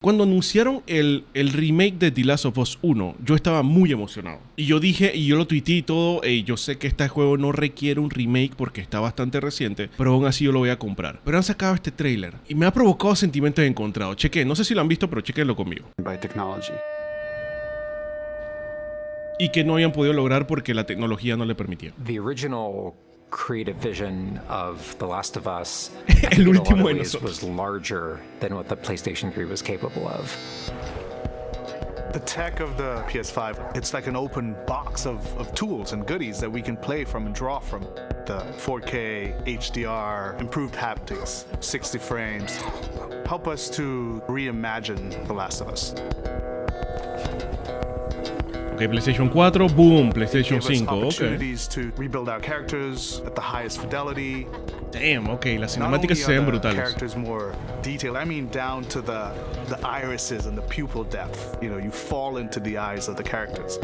Cuando anunciaron el remake de The Last of Us 1, yo estaba muy emocionado. Y yo dije, y yo lo tuiteé y todo, yo sé que este juego no requiere un remake porque está bastante reciente, pero aún así yo lo voy a comprar. Pero han sacado este tráiler y me ha provocado sentimientos encontrados. Cheque, no sé si lo han visto, pero chequenlo conmigo. By technology. Y que no habían podido lograr porque la tecnología no le permitía. The original creative vision of The Last of Us El último de nosotros was larger than what the PlayStation 3 was capable of. The tech of the PS5, it's like an open box of tools and goodies that we can play from and draw from. The 4K, HDR, improved haptics, 60 frames, help us to reimagine The Last of Us. Ok, PlayStation 4, boom, PlayStation 5, ok. To rebuild our characters at the highest fidelity. Damn, ok, las cinemáticas se ven brutales. Characters more detailed. I mean, down to the irises and the pupil depth. You know, you fall into the eyes of the characters.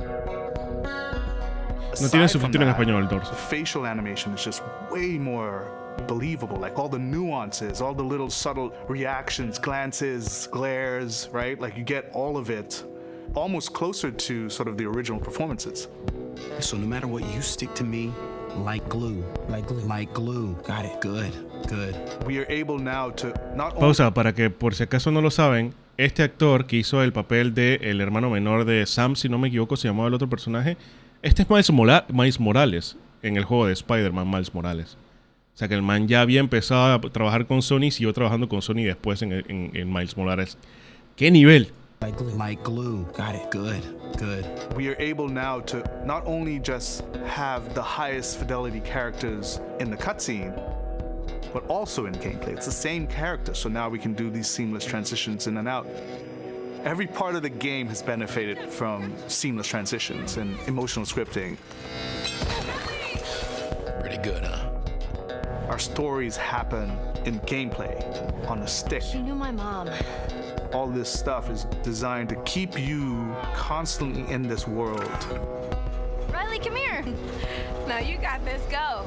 No tiene subtítulo en español, Dorso. Facial animation is just way more believable. Like all the nuances, all the little subtle reactions, glances, glares, right? Like you get all of it. Almost closer to sort of the original performances. So no matter what, you stick to me like glue. Like glue. Like glue. Got it. Good. Good. We are able now to not only... Pausa, para que por si acaso no lo saben, este actor que hizo el papel de el hermano menor de Sam, si no me equivoco, se llamaba el otro personaje. Este es Miles Morales en el juego de Spider-Man, Miles Morales. O sea que el man ya había empezado a trabajar con Sony, siguió trabajando con Sony después en Miles Morales. ¿Qué nivel? Like glue. Like glue. Got it. Good. Good. We are able now to not only just have the highest fidelity characters in the cutscene, but also in gameplay. It's the same character, so now we can do these seamless transitions in and out. Every part of the game has benefited from seamless transitions and emotional scripting. Pretty good, huh? Our stories happen in gameplay, on a stick. She knew my mom. All this stuff is designed to keep you constantly in this world. Riley, come here. Now you got this, go.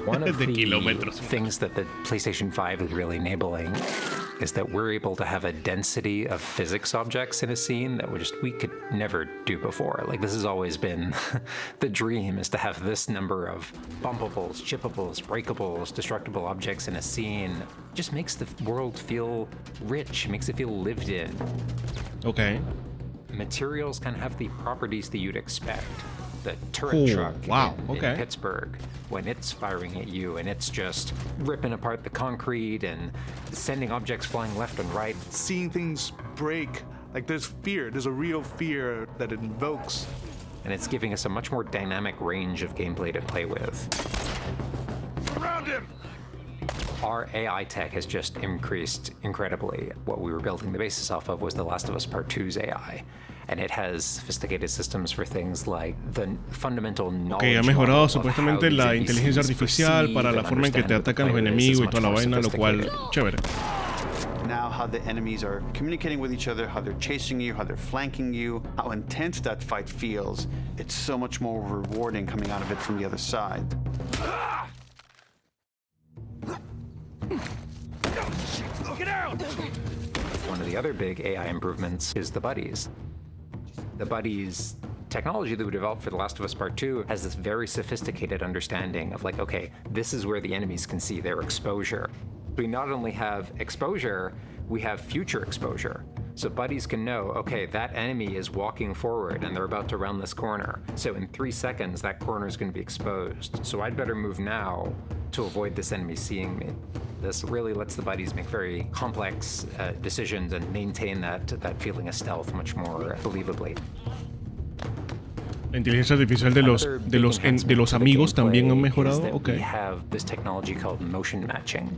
One of De the kilómetros. things that the PlayStation 5 is really enabling is that we're able to have a density of physics objects in a scene that we could never do before. Like, this has always been the dream, is to have this number of bumpables, chippables, breakables, destructible objects in a scene. It just makes the world feel rich, makes it feel lived in. Ok. Materials can have the properties that you'd expect. The turret truck in Pittsburgh, when it's firing at you and it's just ripping apart the concrete and sending objects flying left and right. Seeing things break, like there's fear, there's a real fear that it invokes. And it's giving us a much more dynamic range of gameplay to play with. Around him! Our AI tech has just increased incredibly. What we were building the basis off of was The Last of Us Part 2's AI. And it has sophisticated systems for things like the fundamental knowledge. Ok, ha mejorado supuestamente la inteligencia artificial para la forma en que te atacan los enemigos y toda la vaina, lo cual, chévere. Now how the enemies are communicating with each other, how they're chasing you, how they're flanking you, how intense that fight feels. It's so much more rewarding coming out of it from the other side. Get out! One of the other big AI improvements is the buddies. The buddies technology that we developed for The Last of Us Part 2 has this very sophisticated understanding of like, okay, this is where the enemies can see their exposure. We not only have exposure, we have future exposure. So buddies can know, okay, that enemy is walking forward and they're about to round this corner. So in 3 seconds, that corner is going to be exposed. So I'd better move now to avoid this enemy seeing me. This really lets the buddies make very complex decisions and maintain that feeling of stealth much more believably. La inteligencia artificial de los amigos también han mejorado. Okay. We have this technology called motion matching.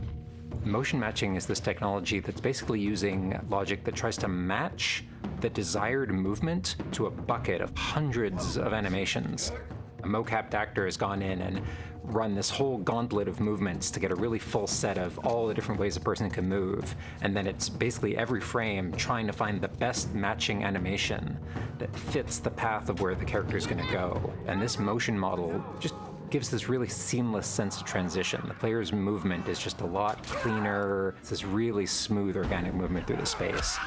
Motion matching is this technology that's basically using logic that tries to match the desired movement to a bucket of hundreds of animations. A mocapped actor has gone in and run this whole gauntlet of movements to get a really full set of all the different ways a person can move. And then it's basically every frame trying to find the best matching animation that fits the path of where the character is going to go. And this motion model just gives this really seamless sense of transition. The player's movement is just a lot cleaner. It's this really smooth, organic movement through the space.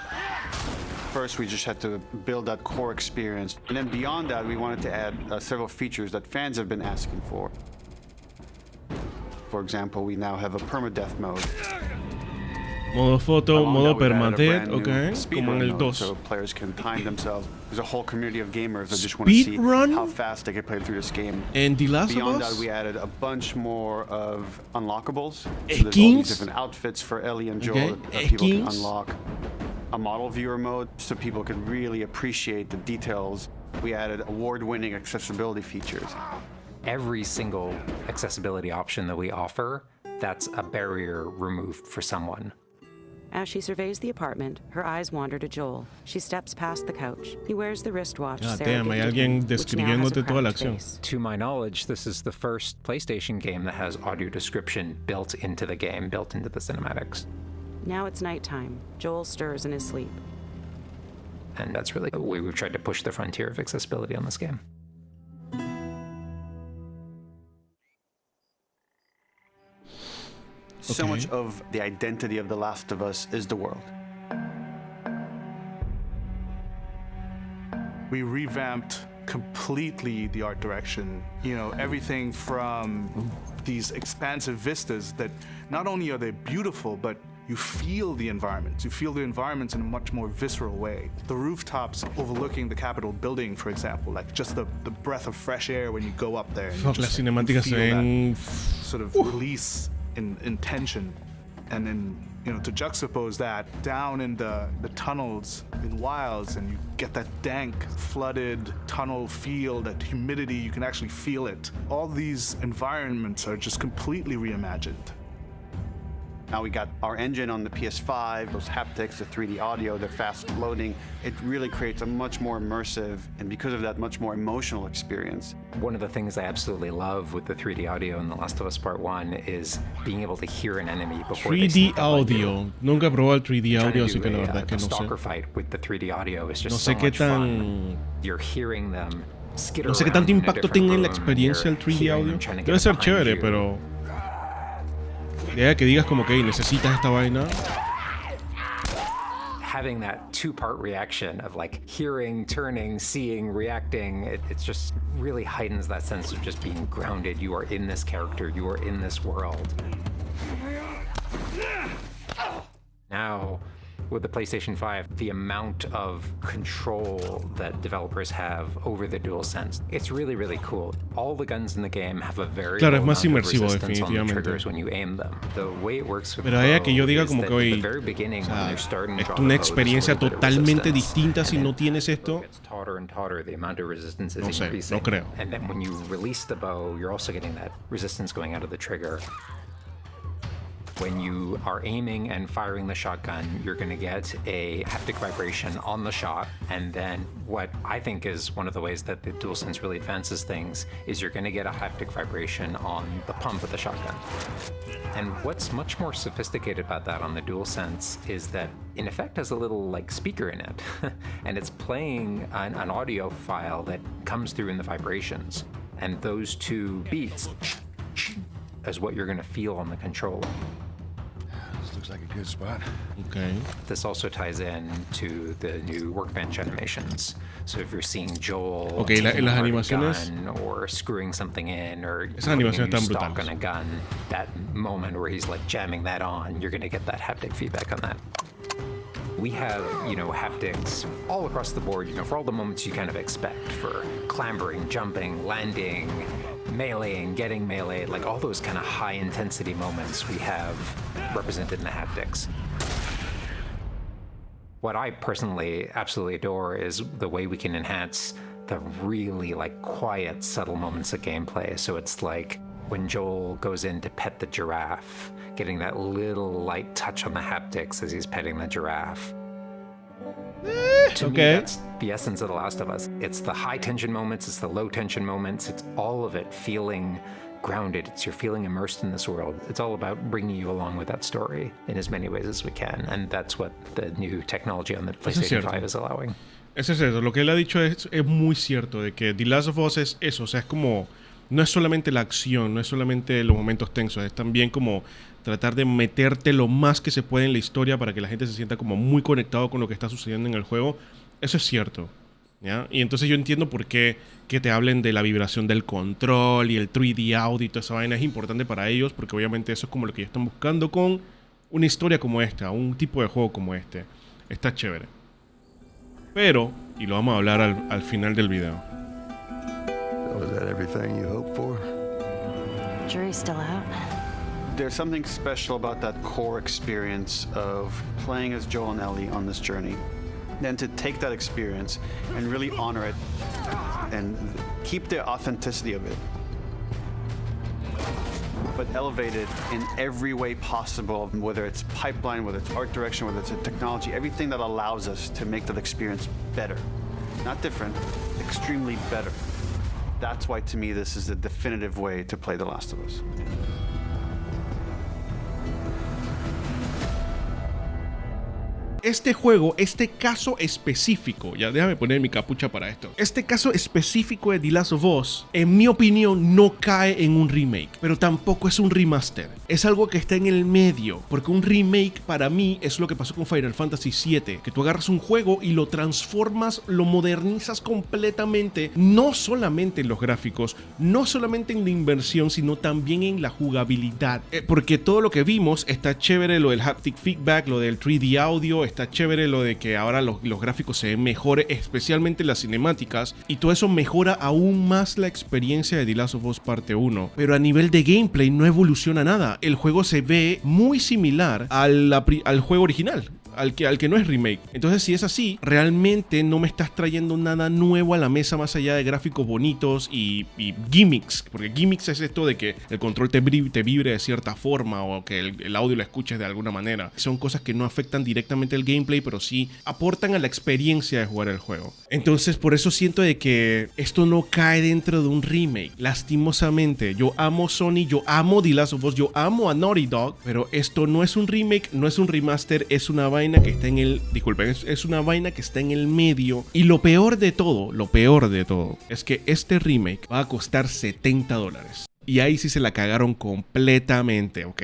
First, we just had to build that core experience. And then beyond that, we wanted to add several features that fans have been asking for. For example, we now have a permadeath mode. Modo foto, Along modo that, we've added a permadeath, brand new ok, speed como en run el mode, 2. so players can time themselves. There's a whole community of gamers that just want to see Speedrun? how fast they can play through this game. En The Last of Beyond that, Us, we added a bunch more of unlockables. So Skins? there's all these different outfits for Ellie and Joel Okay, that people can skins? unlock. A model viewer mode so people can really appreciate the details. We added award-winning accessibility features. Every single accessibility option that we offer, that's a barrier removed for someone. As she surveys the apartment, her eyes wander to Joel. She steps past the couch. He wears the wristwatch God Sarah damn, hay gifted alguien him, which now has a describiéndote toda la cracked acción. face. To my knowledge, this is the first PlayStation game that has audio description built into the game, built into the cinematics. Now it's nighttime. Joel stirs in his sleep. And that's really the way we've tried to push the frontier of accessibility on this game. So Okay. much of the identity of The Last of Us is the world. We revamped completely the art direction. You know, everything from these expansive vistas that not only are they beautiful, but you feel the environments. You feel the environments in a much more visceral way. The rooftops overlooking the Capitol building, for example, like just the breath of fresh air when you go up there. And you Fuck, las just cinemáticas se feel that ven... sort of release in tension. And then, you know, to juxtapose that down in the tunnels in Wilds, and you get that dank, flooded tunnel feel, that humidity, you can actually feel it. All these environments are just completely reimagined. Now we got our engine on the PS5, those haptics, the 3D audio, they're fast loading. It really creates a much more immersive, and because of that, much more emotional experience. One of the things I absolutely love with the 3D audio in The Last of Us Part 1 is being able to hear an enemy before they 3D sneak up on you. audio. Nunca he probado el 3D Trying audio, to así que la do verdad es que a no stalker sé. fight with the 3D audio is just No so sé qué much fun. tan... You're hearing them skitter No sé qué around tanto in a impacto different tenga en la room, experiencia you're el 3D hearing audio. them trying to Debe get ser behind chévere, you. pero... Ya que digas como que "Ey, necesitas esta vaina". Having that two-part reaction of like hearing, turning, seeing, reacting, it's just really heightens that sense of just being grounded. You are in this character, you are in this world. Now, with the PlayStation 5, the amount of control that developers have over the DualSense, it's really, really cool. All the guns in the game have a very Claro, low es más amount of inmersivo, resistance on the definitivamente. triggers when you aim them. The way it works with Pero haya Pro que yo diga is como that que at hoy, the very beginning, o when sea, they're starting to es draw una the bow, there's a experiencia little bit of totalmente resistance. distinta si And no then tienes esto. it's tauter and tauter, the amount of resistance is No sé, increasing. no creo. And then when you release the bow, you're also getting that resistance going out of the trigger. When you are aiming and firing the shotgun, you're going to get a haptic vibration on the shot. And then what I think is one of the ways that the DualSense really advances things is you're going to get a haptic vibration on the pump of the shotgun. And what's much more sophisticated about that on the DualSense is that in effect has a little like speaker in it. And it's playing an audio file that comes through in the vibrations. And those two beats is what you're going to feel on the controller. This looks like a good spot. Okay. This also ties in to the new workbench animations. So if you're seeing Joel Okay, taking las apart a animaciones- gun or screwing something in or Esas putting a animaciones new están stock brutales. on a gun, that moment where he's like jamming that on, you're gonna get that haptic feedback on that. We have, haptics all across the board, for all the moments you kind of expect, for clambering, jumping, landing, meleeing, getting melee, like all those kind of high intensity moments we have represented in the haptics. What I personally absolutely adore is the way we can enhance the really quiet, subtle moments of gameplay. So it's like when Joel goes in to pet the giraffe, getting that little light touch on the haptics as he's petting the giraffe. To me, okay. that's the essence of The Last of Us. It's the high tension moments, it's the low tension moments, it's all of it feeling grounded. You're feeling immersed in this world. It's all about bringing you along with that story in as many ways as we can. And that's what the new technology on the PlayStation 5 is allowing. Eso es cierto. Lo que él ha dicho es muy cierto, de que The Last of Us es eso. O sea, es como no es solamente la acción, no es solamente los momentos tensos, es también como tratar de meterte lo más que se puede en la historia para que la gente se sienta como muy conectado con lo que está sucediendo en el juego. Eso es cierto, ¿ya? Y entonces yo entiendo por qué que te hablen de la vibración del control y el 3D audio y toda esa vaina es importante para ellos, porque obviamente eso es como lo que ellos están buscando con una historia como esta, un tipo de juego como este. Está chévere. Pero, y lo vamos a hablar al final del video. Was that everything you hoped for? Jury's still out. There's something special about that core experience of playing as Joel and Ellie on this journey. Then to take that experience and really honor it and keep the authenticity of it, but elevate it in every way possible, whether it's pipeline, whether it's art direction, whether it's technology, everything that allows us to make that experience better. Not different, extremely better. That's why, to me, this is the definitive way to play The Last of Us. Este juego, este caso específico, ya déjame poner mi capucha para esto. Este caso específico de The Last of Us, en mi opinión, no cae en un remake, pero tampoco es un remaster. Es algo que está en el medio, porque un remake para mí es lo que pasó con Final Fantasy VII, que tú agarras un juego y lo transformas, lo modernizas completamente, no solamente en los gráficos, no solamente en la inversión, sino también en la jugabilidad. Porque todo lo que vimos está chévere, lo del haptic feedback, lo del 3D audio, está chévere lo de que ahora los gráficos se ven mejores, especialmente las cinemáticas, y todo eso mejora aún más la experiencia de The Last of Us Parte 1. Pero a nivel de gameplay no evoluciona nada. El juego se ve muy similar al juego original, al que no es remake. Entonces, si es así, realmente no me estás trayendo nada nuevo a la mesa más allá de gráficos bonitos y gimmicks, porque gimmicks es esto de que el control te vibre de cierta forma o que el audio lo escuches de alguna manera. Son cosas que no afectan directamente el gameplay, pero sí aportan a la experiencia de jugar el juego. Entonces, por eso siento de que esto no cae dentro de un remake. Lastimosamente, yo amo Sony, yo amo The Last of Us, yo amo a Naughty Dog, pero esto no es un remake, no es un remaster, es una vaina que está en el... Disculpen, es una vaina que está en el medio. Y lo peor de todo, es que este remake va a costar $70. Y ahí sí se la cagaron completamente, ok.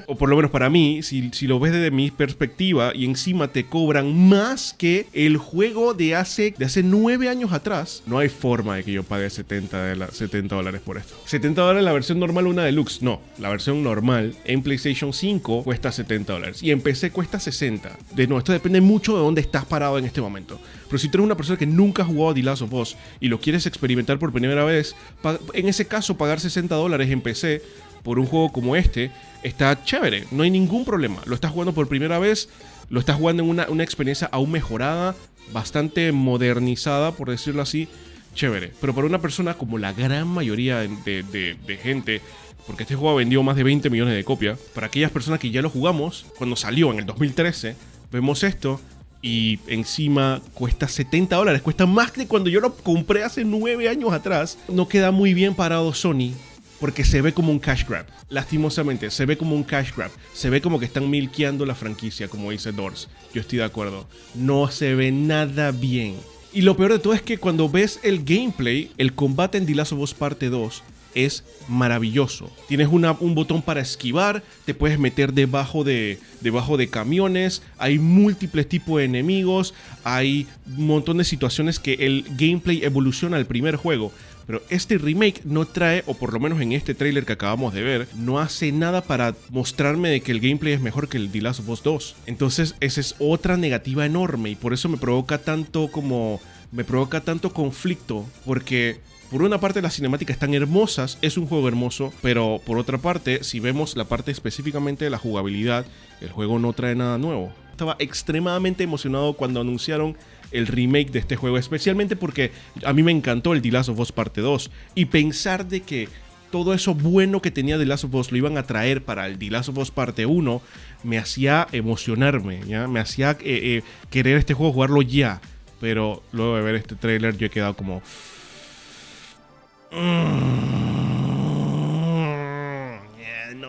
O por lo menos para mí, si lo ves desde mi perspectiva y encima te cobran más que el juego de hace 9 años atrás, no hay forma de que yo pague $70 por esto. $70 la versión normal o una deluxe. No, la versión normal en PlayStation 5 cuesta $70 y en PC cuesta $60. Esto depende mucho de dónde estás parado en este momento. Pero si tú eres una persona que nunca ha jugado The Last of Us y lo quieres experimentar por primera vez, en ese caso pagar $60 en PC por un juego como este está chévere, no hay ningún problema. Lo estás jugando por primera vez, lo estás jugando en una experiencia aún mejorada, bastante modernizada, por decirlo así, chévere. Pero para una persona como la gran mayoría de gente, porque este juego vendió más de 20 millones de copias, para aquellas personas que ya lo jugamos cuando salió en el 2013, vemos esto y encima cuesta $70, cuesta más que cuando yo lo compré hace 9 años atrás. No queda muy bien parado Sony, porque se ve como un cash grab. Lastimosamente, se ve como un cash grab. Se ve como que están milkeando la franquicia, como dice Dors. Yo estoy de acuerdo. No se ve nada bien. Y lo peor de todo es que cuando ves el gameplay, el combate en The Last of Us Parte 2 es maravilloso. Tienes un botón para esquivar, te puedes meter debajo de camiones, hay múltiples tipos de enemigos, hay un montón de situaciones que el gameplay evoluciona al primer juego. Pero este remake no trae, o por lo menos en este tráiler que acabamos de ver, no hace nada para mostrarme de que el gameplay es mejor que el The Last of Us 2. Entonces esa es otra negativa enorme y por eso me provoca tanto conflicto, porque por una parte las cinemáticas están hermosas, es un juego hermoso, pero por otra parte, si vemos la parte específicamente de la jugabilidad, el juego no trae nada nuevo. Estaba extremadamente emocionado cuando anunciaron el remake de este juego, especialmente porque a mí me encantó el The Last of Us Parte 2, y pensar de que todo eso bueno que tenía The Last of Us lo iban a traer para el The Last of Us Parte 1 me hacía emocionarme, ¿ya? Me hacía querer este juego, jugarlo ya, pero luego de ver este tráiler yo he quedado como...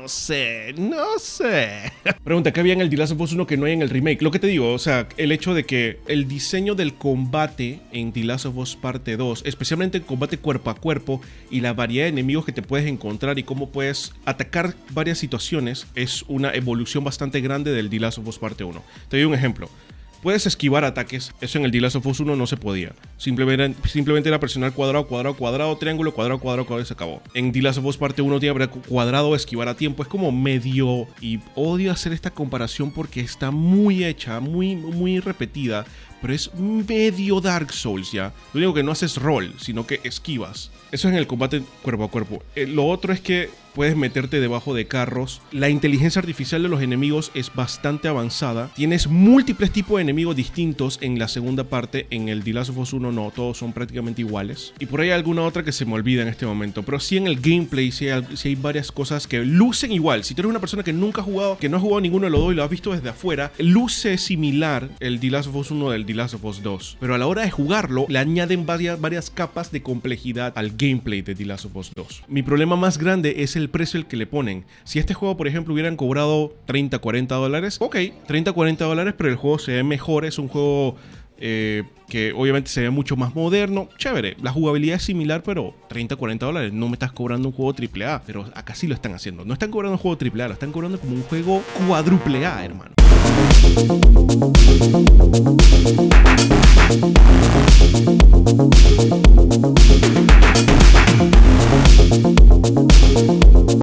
No sé. Pregunta, ¿qué había en el The Last of Us 1 que no hay en el remake? Lo que te digo, o sea, el hecho de que el diseño del combate en The Last of Us Parte 2, especialmente el combate cuerpo a cuerpo y la variedad de enemigos que te puedes encontrar y cómo puedes atacar varias situaciones, es una evolución bastante grande del The Last of Us Parte 1. Te doy un ejemplo. Puedes esquivar ataques, eso en el The Last of Us 1 no se podía. Simplemente era presionar cuadrado, triángulo, cuadrado y se acabó. En The Last of Us Parte 1 tiene cuadrado, esquivar a tiempo, es como medio... Y odio hacer esta comparación porque está muy hecha, muy repetida, pero es medio Dark Souls ya. Lo único que no haces rol, sino que esquivas. Eso es en el combate cuerpo a cuerpo. Lo otro es que puedes meterte debajo de carros. La inteligencia artificial de los enemigos es bastante avanzada. Tienes múltiples tipos de enemigos distintos en la segunda parte. En el The Last of Us 1 no, todos son prácticamente iguales. Y por ahí hay alguna otra que se me olvida en este momento. Pero sí en el gameplay sí hay varias cosas que lucen igual. Si tú eres una persona que nunca ha jugado, que no ha jugado ninguno de los dos y lo has visto desde afuera, luce similar el The Last of Us 1 del The Last of Us 2. Pero a la hora de jugarlo, le añaden varias capas de complejidad al gameplay de The Last of Us 2. Mi problema más grande es el precio el que le ponen. Si este juego, por ejemplo, hubieran cobrado $30, $40, ok, $30, $40, pero el juego se ve mejor, es un juego que obviamente se ve mucho más moderno, chévere, la jugabilidad es similar, pero $30, $40, no me estás cobrando un juego AAA, pero acá sí lo están haciendo, no están cobrando un juego AAA, lo están cobrando como un juego cuádruple A, hermano.